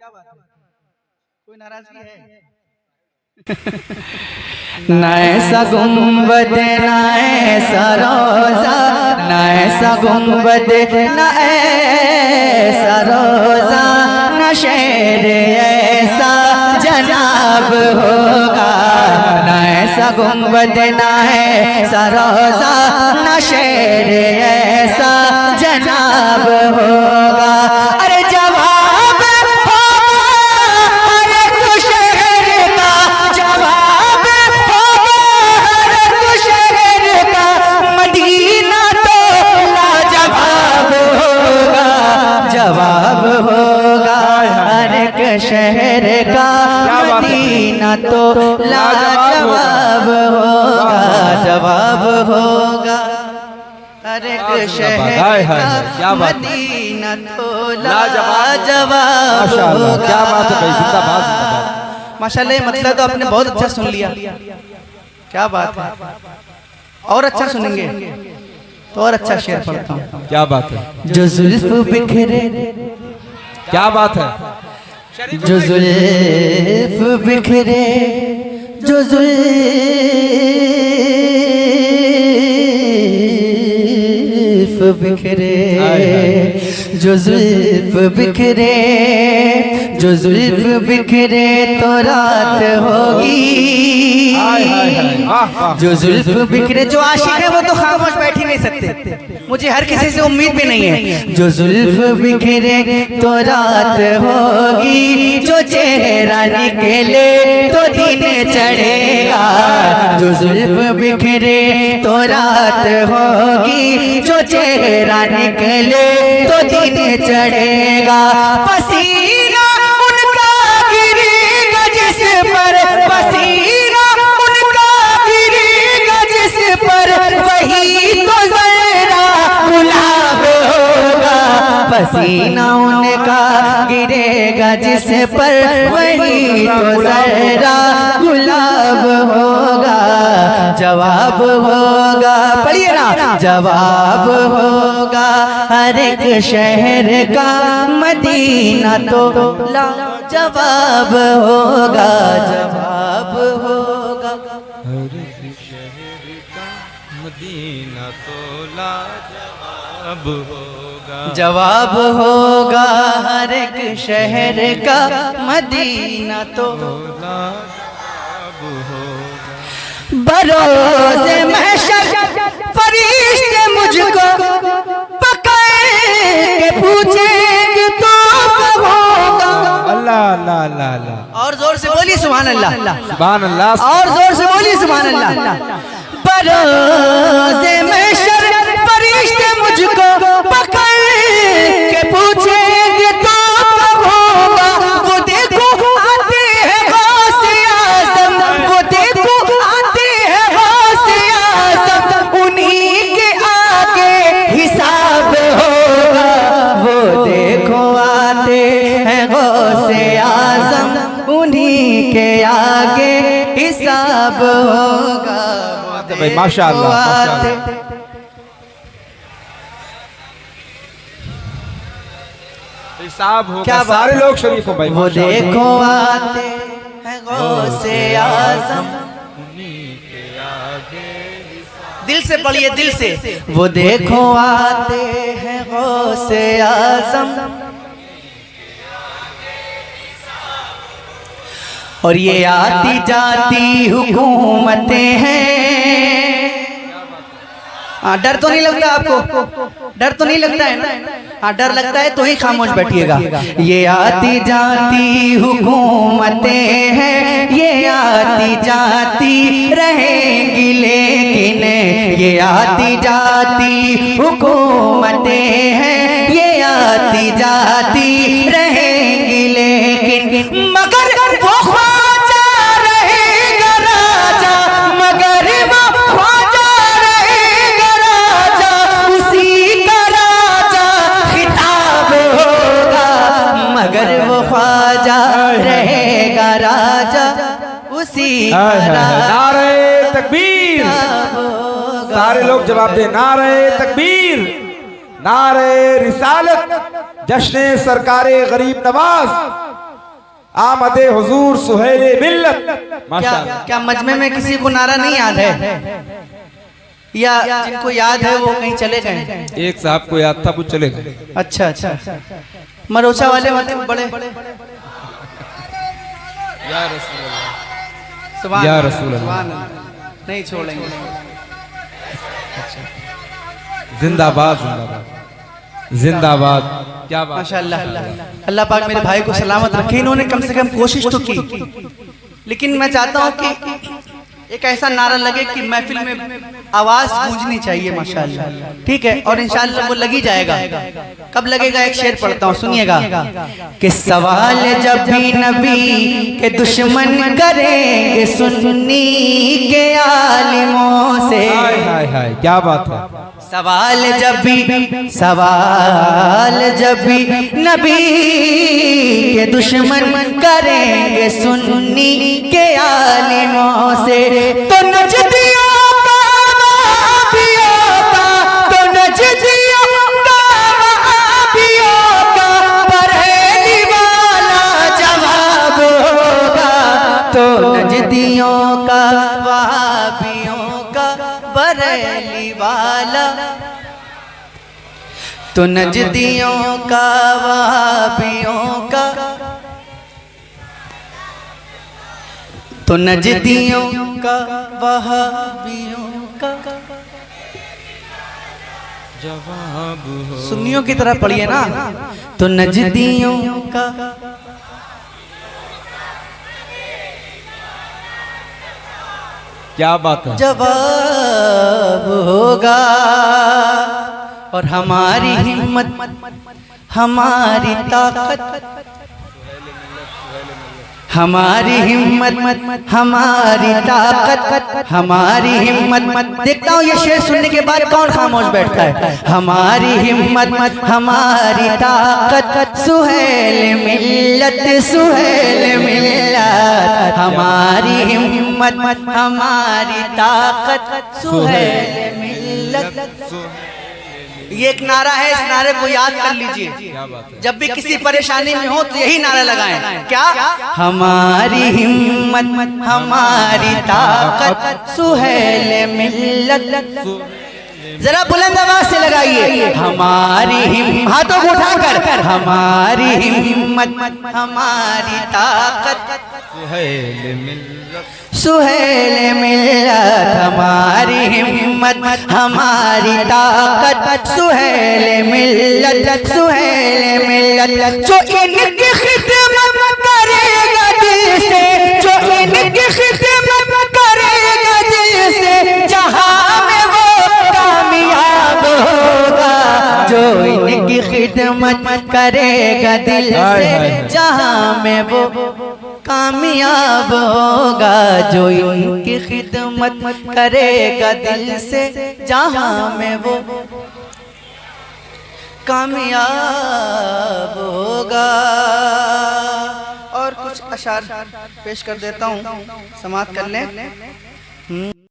क्या बात है, कोई नाराजगी है? न ऐसा गुंबद न ऐसा रोजा, न ऐसा गुंबद न ऐसा रोजा, न शेर ऐसा जनाब होगा। न ऐसा गुंबद न ऐसा रोजा, न शेर ऐसा जनाब होगा। अरे जवाब होगा हर एक शहर का, जवाब होगा हर एक शहर का, मदीना तो लाजवाब होगा। जवाब होगा हर एक शहर का, मदीना तो लाजवाब होगा। जवाब होगा हर एक शहर का, मदीना तो लाजवाब होगा। क्या बात है भाई, जिंदाबाद। माशाल्लाह, मतलब तो आपने बहुत अच्छा सुन लिया। क्या बात है, और अच्छा सुनेंगे तो और अच्छा शेर पढ़ता हूँ। क्या बात है, जो जुल्फ बिखरे, क्या बात है, जो जुल्फ बिखरे, जो जुल्फ बिखरे, जो जुल्फ बिखरे, जो जुल्फ बिखरे तो रात होगी। जो जुल्फ बिखरे, जो आशिक है वो तो खामोश बैठ ही नहीं सकते, मुझे हर किसी से उम्मीद भी नहीं है। जो जुल्फ बिखरे तो रात होगी, जो चेहरा निकले तो दिन चढ़ेगा। जो जुल्फ बिखरे तो रात होगी, जो चेहरा निकले तो दिन चढ़ेगा। पसीना उनका गिरेगा जिस पर, पसीना उनका गिरेगा जिस पर, वही तो जरा गुलाब होगा। पसीना उनका गिरेगा जिस पर, वही तो जरा गुलाब होगा। जवाब होगा, पढ़िए ना, जवाब होगा हर एक शहर का, मदीना तो लाजवाब होगा। जवाब होगा मदीना तो लाजवाब होगा। जवाब होगा हर एक शहर का, मदीना तो लाजवाब होगा। बरोज़े महशर फरिश्ते मुझको पकड़ के पूछेंगे तो कब होगा। अल्लाह अल्लाह अल्लाह अल्लाह, और जोर से बोलिए सुभान अल्लाह, सुभान अल्लाह, और जोर से बोलिए सुभान अल्लाह। बरोज़े महशर फरिश्ते मुझको पकड़ के पूछेंगे तो कब होगा। वो देखो आते हैं गौसे आज़म, वो देखो आते हैं गौसे आज़म, उन्हीं के आगे हिसाब होगा। वो देखो आते हैं गौसे आज़म, उन्हीं के आगे हिसाब होगा। भाई माशाअल्लाह, माशाअल्लाह। हिसाब होगा, क्या सारे लोग शरीफ हो भाई। वो देखो आते हैं गौसे आज़म, दिल से पढ़िए, दिल से। वो देखो आते हैं गौसे आज़म, और ये आती जाती हुकूमतें हैं। डर तो नहीं लगता आपको? डर तो नहीं लगता है ना? हाँ, डर लगता है तो ही खामोश बैठिएगा। ये आती जाती हुकूमतें हैं, ये आती जाती रहेंगी, लेकिन ये आती जाती हुकूमतें हैं, ये आती जाती रहेंगी, लेकिन मगर वो ख्वाजा रहेगा राजा, मगर वो ख्वाजा रहेगा राजा, उसी का राजा खिताब होगा। मगर वो ख्वाजा रहेगा राजा, उसी का राजा नारे तकबीर, होगा। सारे लोग जवाब दे, नारे तकबीर, नारे रिसालत, जश्न सरकारे गरीब नवाज, आमदे हुजूर सुहेल मिल्लत। क्या माशाअल्लाह। क्या मजमे में किसी को नारा नहीं याद है, या जिनको याद है वो कहीं चले गए? एक साहब को याद था, वो चले गए। अच्छा अच्छा, मरोचा वाले बड़े या रसूल अल्लाह, सुभान या अल्लाह, रसूल अल्लाह। सुभान अल्लाह, नहीं छोड़ेंगे। जिंदाबाद जिंदाबाद जिंदाबाद। क्या बात। माशाअल्लाह, अल्लाह पाक मेरे भाई को सलामत रखे। इन्होंने कम से कम कोशिश तो की, लेकिन मैं चाहता हूँ कि एक ऐसा नारा लगे कि महफिल में आवाज गूंजनी चाहिए। माशाअल्लाह, ठीक है, और इंशाअल्लाह वो लगी जाएगा। कब लगेगा? एक शेर पढ़ता हूँ, सुनिएगा। कि सवाल जब भी नबी के दुश्मन करेंगे सुन्नी के आलिमों से, हाय हाय हाय, क्या बात है। सवाल जब भी नबी के दुश्मन करेंगे सुन्नी के आलिमों से, तो नजदियों का वहाबियों का, तो नजदियों का वहाबियों का बरेली वाला जवाब होगा। तो नजदियों का वहाबियों का बरेली वाला, तो नजदियों का वहाबियों का, तो नजदियों का वहाबियों का जवाब हो। सुन्नियों की तरह पढ़िए ना। तो नजदियों का, क्या बात है। जवाब होगा। और हमारी हिम्मत, हमारी ताकत, हमारी हिम्मत, हमारी ताकत, हमारी हिम्मत। देखता हूँ ये शेर सुनने के बाद कौन खामोश बैठता है। हमारी हिम्मत, हमारी ताकत, सुहेल मिल्लत, सुहेल मिल्लत। हमारी हिम्मत, हमारी ताकत, सुहेल मिल्लत। ये एक नारा है, इस नारे को याद कर लीजिए। जब भी किसी परेशानी में हो तो यही नारा लगाएं। क्या? हमारी हिम्मत, हमारी ताकत, सुहेल मिल्लत। जरा बुलंद आवाज से लगाइए। हमारी हिम्मत, हाथों को उठाकर, हमारी हिम्मत, हमारी ताकत, सुहेल मिल्लत, सुहेल मिल्लत। हमारी हिम्मत, हमारी ताकत, सुहेल मिल्लत, सुहेल मिल्लत। जो इनकी खिदमत करेगा दिल से, जो इनकी खिदमत करेगा दिल से, जहां में वो कामयाब होगा। जो इनकी खिदमत करेगा दिल से, जहां में वो कामयाब होगा। जो इनकी खिदमत करेगा दिल से, जहां में वो कामयाब होगा। और कुछ अशार पेश कर देता हूँ, समाप्त कर लें।